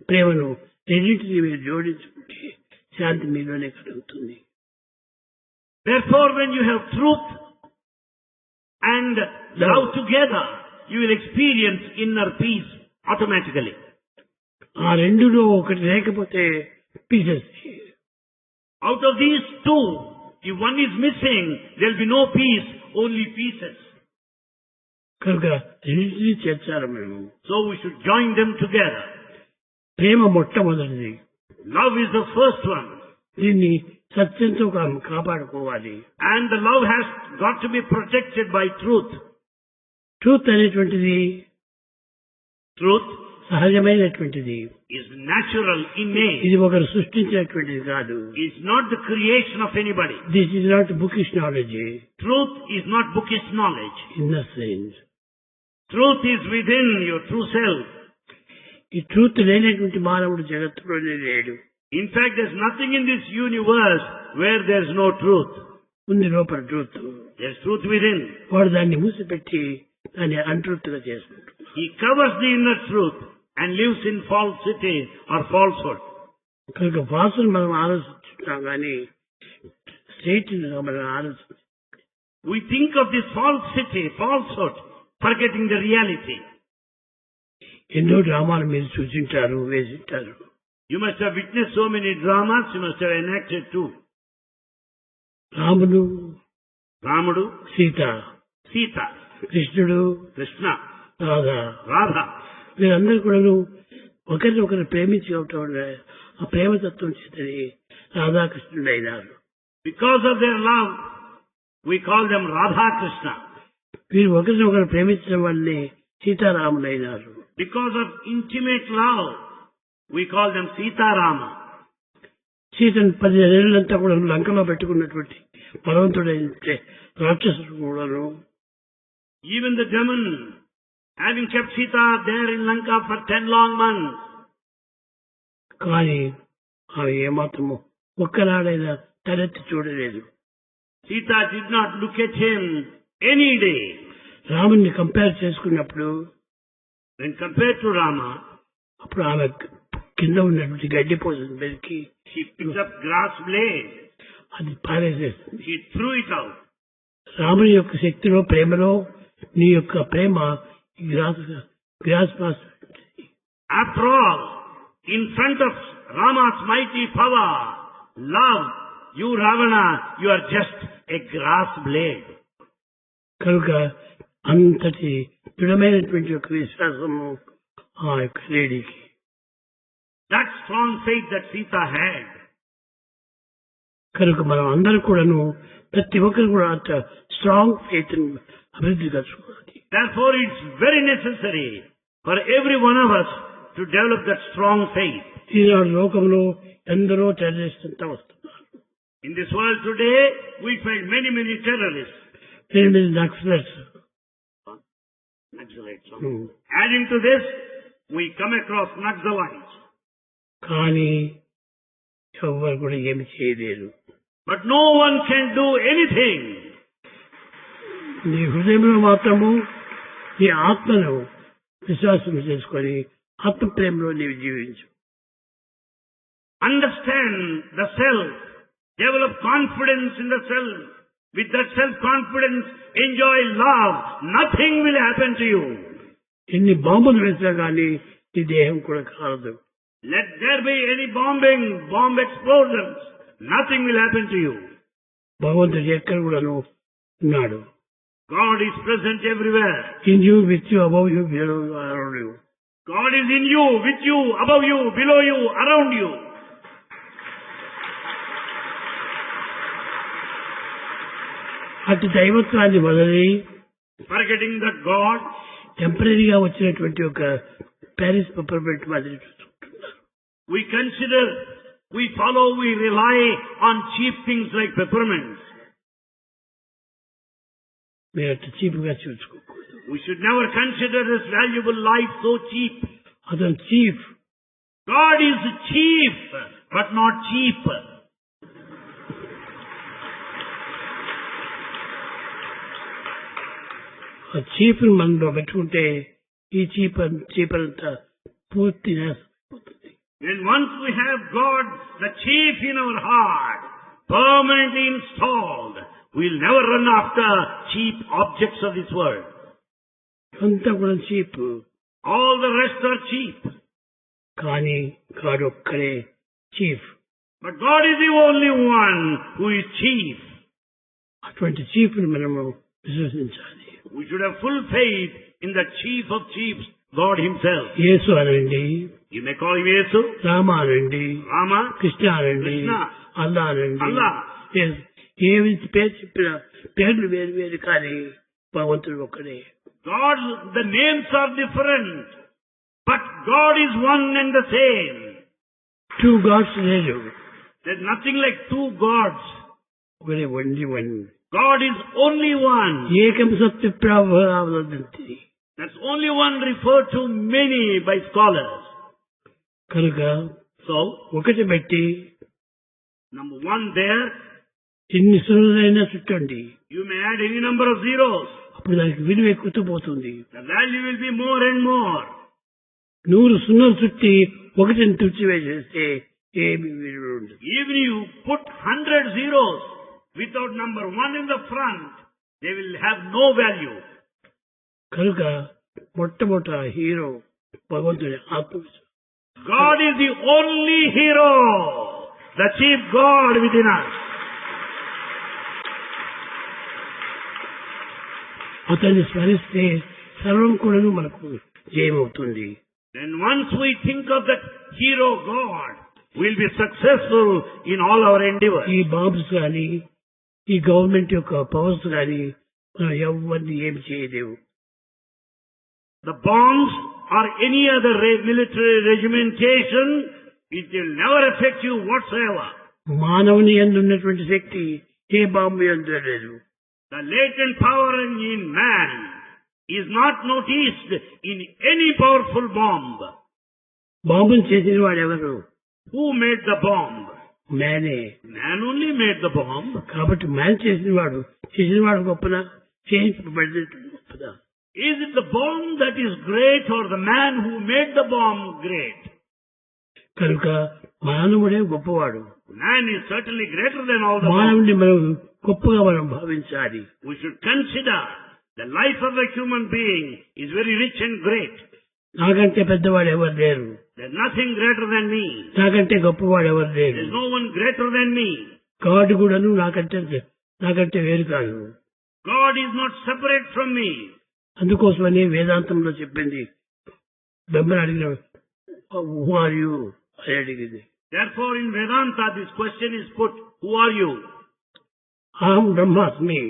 ప్రేమను రెండింటిని మీరు జోడించుకుంటే శాంతి మీలోనే కలుగుతుంది. Therefore, when you have truth and love together, you will experience inner peace automatically. ఆ రెండులో ఒకటి లేకపోతే pieces. Out of these two, if one is missing, there will be no peace, only pieces. కనుక రెండింటినీ చేర్చాలి మేము. So we should join them together. ప్రేమ మొట్టమొదటిది. Love is the first one. దీన్ని సత్యంతో కాపాడుకోవాలి. And the love has got to be protected by truth. Truth అనేటువంటిది Truth సహజమైనటువంటిది. is natural, innate. ఇది ఒకరు సృష్టించినటువంటిది కాదు. It's not the creation of anybody. This is not bookish knowledge. Truth is not bookish knowledge. In the sense Truth is within your true self. ఈ truth లేనటువంటి మానవుడు జగత్తులోనే లేడు. In fact, there's nothing in this universe where there's no truth. ఉంది లోపల truth. There's truth within. వాడు దాన్ని మూసిపెట్టి దాన్ని అన్ట్రూత్గా చేసుకుంటాడు. He covers the inner truth and lives in falsity or falsehood. కనుక వాసులు మనం ఆలోచిస్తున్నాం కానీ స్ట్రైట్ మనం ఆలోచించాం. We think of this falsity, falsehood, forgetting the reality. ఎన్నో డ్రామాలు మీరు చూసింటారు, వేసింటారు. You must have witnessed so many dramas, you must have enacted too. రాముడు, Ramudu, సీత, Sita, కృష్ణుడు, Krishna, రాధ, Radha. వీరందరూ కూడా ఒకరిని ఒకరు ప్రేమించుకోవటం వల్ల ఆ ప్రేమతత్వం చేతని రాధాకృష్ణుడు అయినారు. Because of their love, we call them Radha Krishna. వీరు ఒకరిని ఒకరు ప్రేమించడం వల్లే సీతారాములు అయినారు. Because of intimate love, we call them Sita Rama. సీతను 10 ఏళ్ళంతా కూడా లంకలో పెట్టుకున్నటువంటి బలవంతుడైన రాక్షసుడు కూడాను Even the demon, having kept Sita there in Lanka for 10 long months. కానీ ఆమె ఏమాత్రము ఒక్కనాడైనా తలెత్తి చూడలేదు. Sita did not look at him any day. రాముని కంపేర్ చేసుకున్నప్పుడు When compared to Rama, అప్పుడు ఆమె కింద ఉన్నటువంటి గడ్డి పోసను వెతికి she picked up grass blade. అది పారేసేస్తుంది. She threw it out. రాముని యొక్క శక్తిలో, ప్రేమలో నీ యొక్క ప్రేమ గ్రాస్ పాస్. After all, in front of Rama's mighty power, love, you Ravana, you are just a grass blade. కనుక అంతటి దృఢమైనటువంటి యొక్క విశ్వాసము ఆ యొక్క లేడీకి. That strong faith that Sita had. కనుక మనం అందరూ కూడాను ప్రతి ఒక్కరు కూడా అంత స్ట్రాంగ్ ఫెయిత్ అభివృద్ధి కలుసుకోవాలి. Therefore, it's very necessary for every one of us to develop that strong faith. ఈనాడు లోకంలో ఎందరో టెర్రరిస్ట్ అంతా వస్తున్నారు. In this world today, we find many, many terrorists. many Naxalites. Naxalites. Adding to this, we come across Naxalites. కానీ ఎవరు కూడా ఏమి చేయలేరు. But no one can do anything. నీ హృదయంలో మాత్రము నీ ఆత్మను విశ్వాసం చేసుకొని ఆత్మ ప్రేమలో నీవు జీవించు. Understand the self. Develop confidence in the self. With that self-confidence, enjoy love. Nothing will happen to you. ఎన్ని బాంబులు వేసినా కానీ నీ దేహం కూడా కాలదు. Let there be any bombing, bomb explosions. Nothing will happen to you. భగవంతుడు ఎక్కడ కూడాను ఉన్నాడు. God is present everywhere. In you, with you, above you, below you, around you. God is in you, with you, above you, below you, around you. అటు దైవత్వాన్ని వదిలి Forgetting that God, టెంపరీగా వచ్చినటువంటి ఒక ప్యారిస్ పెప్పర్మెంట్ మాదిరి చూసుకుంటున్నారు. we consider, we follow, we rely on cheap things like peppermints. మీరు అట్లా చీప్గా చూసుకోకూడదు. We should never consider this valuable life so cheap. అతను chief. God is chief, but not cheap. ఆ చీఫ్ మనలో పెట్టుకుంటే ఈ చీప్ అంతా పూర్తి నాశనమైపోతుంది. When once we have God, the chief in our heart, permanently installed, we'll never run after cheap objects of this world. అంతా కూడా cheap. All the rest are cheap. కానీ God ఒక్కడే chief. But God is the only one who is chief. అటువంటి chief ని మనము విశ్వసించాలి. We should have full faith in the chief of chiefs, God himself. యేసు అనండి, You may call him Yesu, Rama అనండి, Rama, Krishna అనండి, Krishna, అల్లా అనండి. Allah. ఏమి పేరు చెప్పినా పేర్లు వేరు వేరు కానీ భగవంతుడు ఒక్కడే. God, the names are different, but God is one and the same. Two gods లేదు. There's nothing like two gods. ఒకడే only one. God is only one. ఏకం సత్య ప్రావదంతి. That's only one referred to many by scholars. కనుక So, ఒకటి పెట్టి number one there, ఎన్ని సులువులైనా చుట్టండి, you may add any number of zeros. అప్పుడు దానికి విలువ ఎక్కుతూ పోతుంది. The value will be more and more. 100 సున్నలు చుట్టి ఒకటిని తుడిచివేసేస్తే ఏమి విలువ ఉండదు. Even you put 100 zeros without number one in the front, they will have no value. కనుక మొట్టమొదట హీరో భగవంతుని ఆత్మవిశ్వాసం. God is the only hero, the chief God within us. అతన్ని స్మరిస్తే సర్వం కూడాను మనకు జయమవుతుంది. Then once we think of that hero God, we'll be successful in all our endeavors. ఈ బాంబ్స్ కానీ ఈ గవర్నమెంట్ యొక్క పవర్స్ కానీ మనం ఎవరిని ఏమి చేయలేవు. The bombs or any other military regimentation, it will never affect you whatsoever. మానవుని యందు ఉన్నటువంటి శక్తి ఏ బాంబు యందు లేదు. The latent power in man is not noticed in any powerful bomb. బాంబును చేసిన వాడు ఎవరు? Who made the bomb? మ్యానే. Man only made the bomb. కాబట్టి man చేసిన వాడు గొప్పనా, చేయించబడినటువంటి గొప్పదా? Is it the bomb that is great or the man who made the bomb great? కనుక మానవుడే గొప్పవాడు. Man is certainly greater than all the bombs. మానవుడిని మనం గొప్పగా మనం భావించాలి. We should consider the life of a human being is very rich and great. నాకంటే పెద్దవాడు ఎవరు లేరు. There's nothing greater than me. నాకంటే గొప్పవాడు ఎవరు లేరు. There's no one greater than me. God కూడాను నాకంటే వేరు కాదు. God is not separate from me. అందుకోసమని వేదాంతంలో చెప్పింది, బ్రహ్మను అడిగిన హూ ఆర్ యూ అని అడిగింది. Therefore in Vedanta this question is put, who are you? అహం బ్రహ్మాస్మి.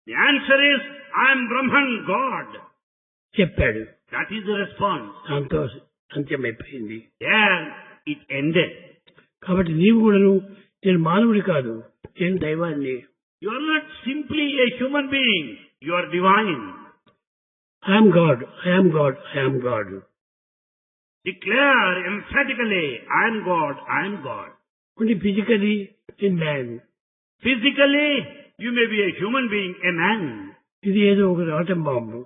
The answer is, I am Brahman, God. చెప్పాడు. That is the response. దాంతో అంత్యమైపోయింది. There it ended. కాబట్టి నీవు కూడాను నేను మానవుడి కాదు, నేను దైవాన్ని. You are not simply a human being, you are divine. I'm God, I'm God, I'm God. Declare emphatically, I am God, I am God. Only physically in man. Physically, you may be a human being, a man. ఇది ఏదో ఒక atom bomb.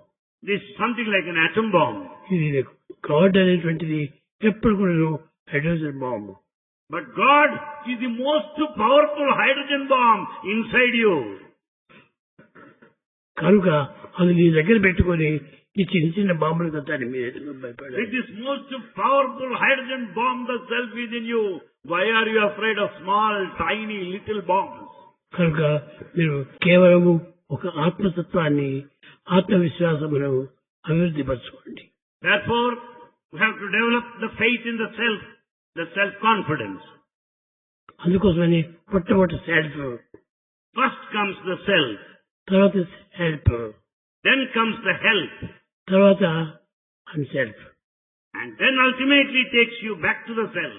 This is something like an atom bomb. ఇది God అనేటువంటిది ఎప్పుడు కూడా hydrogen bomb. But God is the most powerful hydrogen bomb inside you. కనుక అది నీ దగ్గర పెట్టుకొని ఈ చిన్న చిన్న బాంబులు కట్టాలి. మీరు భయపడాలి. With this most powerful hydrogen bomb the self within you, why are you afraid of small, tiny, little bombs? కనుక మీరు కేవలము ఒక ఆత్మతత్వాన్ని, ఆత్మవిశ్వాసమును అభివృద్ధి పరచుకోండి. Therefore, we have to develop the faith in the self-confidence. అందుకోసమని మొట్టమొదటి self, First comes the self, తర్వాత help, then comes the help, తర్వాత unself. and then ultimately takes you back to the self.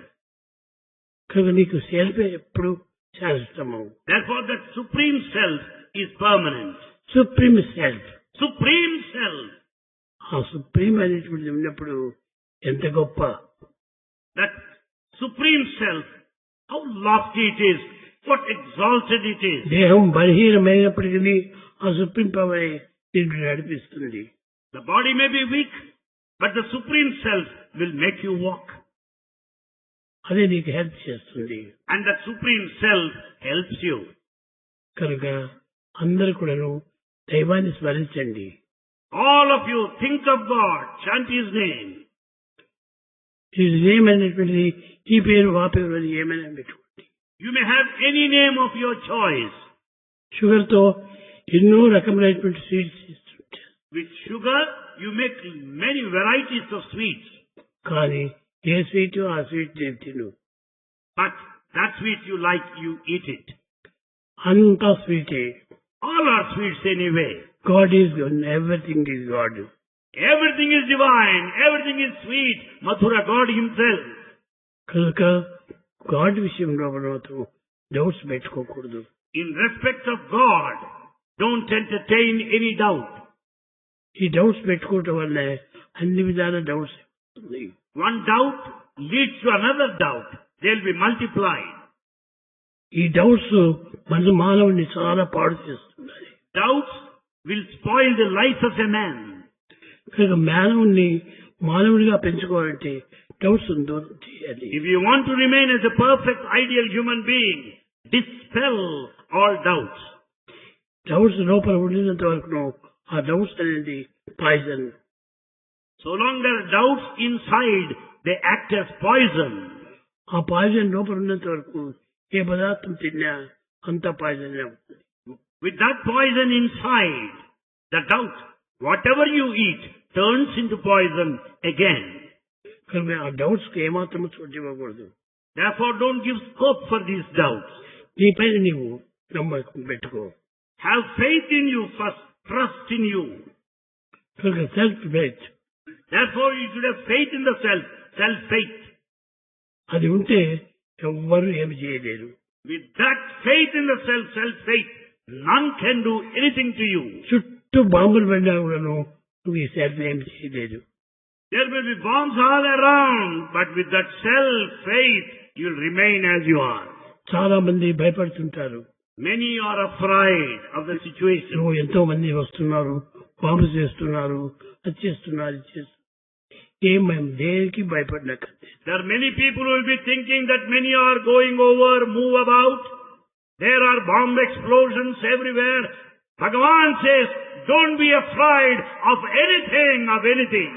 కనుక నీకు సెల్ఫ్ ఎప్పుడు శాశ్వతము. Therefore, that supreme self is permanent. Supreme self. Supreme Self. ఆ supreme అనేటువంటిది ఉన్నప్పుడు ఎంత గొప్ప. That Supreme Self, how lofty it is, what exalted it is. దేహం బలహీనమైనప్పటికీ ఆ సుప్రీం పవర్ దీన్ని నడిపిస్తుంది. The body may be weak, but the Supreme Self will make you walk. అదే నీకు హెల్ప్ చేస్తుంది. And that Supreme Self helps you. కనుక అందరూ కూడాను దైవాన్ని స్మరించండి. All of you think of God, chant His name. His name అనేటువంటిది ఈ పేరు ఆ పేరు అని ఏమైనా పెట్టుకోండి. You may have any name of your choice. షుగర్తో ఎన్నో రకములైనటువంటి స్వీట్స్ ఇస్తుంటారు. With sugar, you make many varieties of sweets. కానీ ఏ స్వీట్ ఆ స్వీట్ నేను తిను. But that sweet you like, you eat it. అంతా స్వీటే. All are sweets anyway. God is good, everything is God. Everything is divine, everything is sweet. Mathura, God Himself. కనుక God విషయంలో మనతో doubts పెట్టుకోకూడదు. In respect of God, don't entertain any doubt. ఈ doubts పెట్టుకోవటం వల్ల అన్ని విధాల డౌట్స్ వస్తుంది. One doubt leads to another doubt. They'll be multiplied. ఈ డౌట్స్ మన మానవుని చాలా పాడు చేస్తున్నాయి. Doubts will spoil the life of a man. కనుక మానవునిగా పెంచుకోవాలంటే డౌట్స్ దూరం చేయాలి. If you want to remain as a perfect ideal human being, dispel all doubts. Doubts లోపల ఉండినంత వరకు ఆ డౌట్స్ అనేది poison. So long there are doubts inside, they act as poison. ఆ poison లోపల ఉన్నంత వరకు ఏ పదార్థం తిన్నా అంత పాయిజన్ అవుతుంది. With that poison inside, the doubt, whatever you eat, turns into poison again. కనుక ఆ డౌట్స్ కి ఏమాత్రం చోటు ఇవ్వకూడదు. Therefore, don't give scope for these doubts. నీ పైన నీవు నమ్మకం పెట్టుకో. Have faith in you first, trust in you. కనుక self faith. Therefore, you should have faith in the self, self-faith. అది ఉంటే ఎవ్వరూ ఏమి చేయలేరు. With that faith in the self, self-faith, none can do anything to you. చుట్టూ బాంబులు పడినా కూడాను నువ్వు ఈ సెల్ఫ్ ఏమి చేయలేదు. There will be bombs all around, but with that self-faith, you will remain as you are. చాలా మంది భయపడుతుంటారు. Many are afraid of the situation. నువ్వు ఎంతో మంది వస్తున్నారు, బాంబు చేస్తున్నారు, అది చేస్తున్నారు, ఇది చేస్తున్నారు. ఏమేం దేనికి భయపడినక్కర్లేదు. There are many people who will be thinking that many are going over, move about. There are bomb explosions everywhere. Bhagavan says, don't be afraid of anything.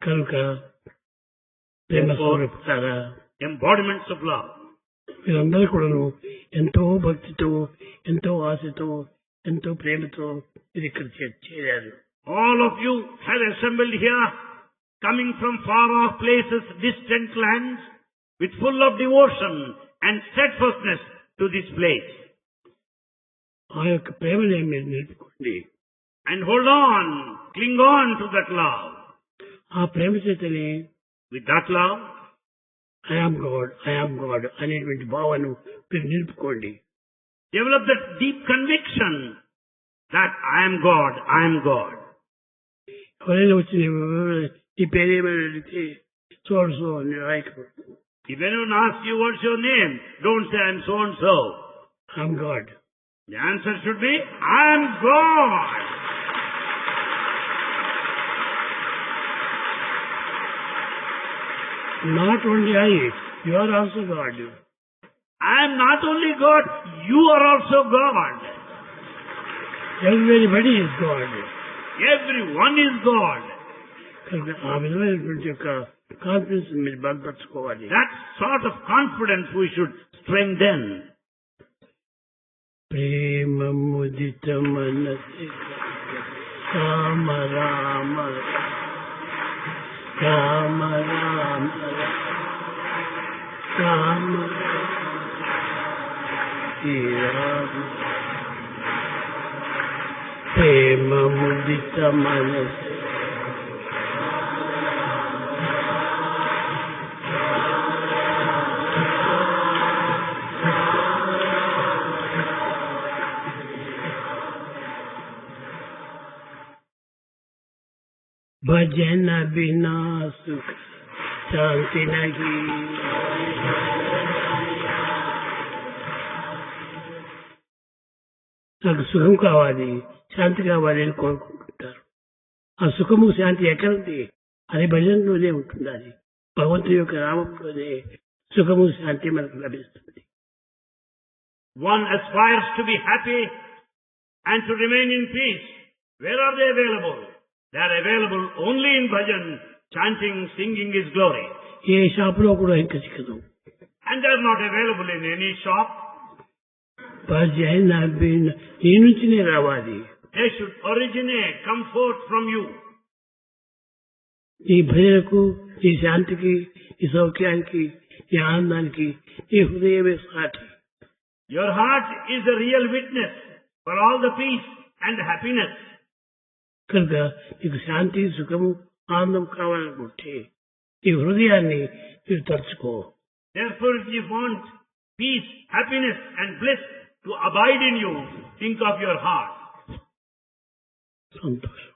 కనుక ప్రేమ స్వరూపులారా, Embodiments of love. మీరందరూ కూడాను ఎంతో భక్తితో, ఎంతో ఆశతో, ఎంతో ప్రేమతో మీరు ఇక్కడ చేరారు. All of you have assembled here, coming from far off places, distant lands, with full of devotion and steadfastness to this place. ఆ యొక్క ప్రేమని మీరు నిలుపుకోండి. And hold on, cling on to that love. ఆ ప్రేమ చేతనే With that love, I am God అనేటువంటి భావన మీరు నిలుపుకోండి. develop that deep conviction that I am God. ఎవరైనా వచ్చి ఈ పేరేమైనా అడిగితే సో అని రాయకూడదు. If anyone asks you what's your name, don't say I am so and so. I'm God. The answer should be I am God. Not only I, you are also God. I am not only God, you are also God. Everybody is God. Everyone is God. కనుక ఆ విధమైనటువంటి యొక్క confidence మీరు బలపరచుకోవాలి. That sort of confidence we should strengthen. ప్రేమ ముదిత మనసి రామ రామ రామ రామ రామ ప్రేమ ముదిత మనసి భజన బినా సుఖ శాంతి నహి. నాకు సుఖం కావాలి, శాంతి కావాలి అని కోరుకుంటుంటారు. ఆ సుఖము శాంతి ఎక్కడుంది? అది భజనలోనే ఉంటుంది. అది భగవంతుడి యొక్క నామంలోనే సుఖము శాంతి మనకు లభిస్తుంది. One aspires to be happy and to remain in peace. Where are they available? They are available only in bhajan, chanting, singing His glory. ఏ షాపులో కూడా ఇంకా చిక్కదు. And they are not available in any shop. భజన బినా నీ నుంచినే రావాలి. They should originate, come forth from you. ఈ భజనకు, ఈ శాంతికి, ఈ సౌఖ్యానికి, ఈ ఆనందానికి ఈ హృదయమే సాటి. Your heart is a real witness for all the peace and happiness. కనుక నీకు శాంతి, సుఖము, ఆనందం కావాలనుకుంటే ఈ హృదయాన్ని మీరు తలుచుకో. Therefore, if you want peace, happiness and bliss to abide in you, think of your heart. సంతోషం.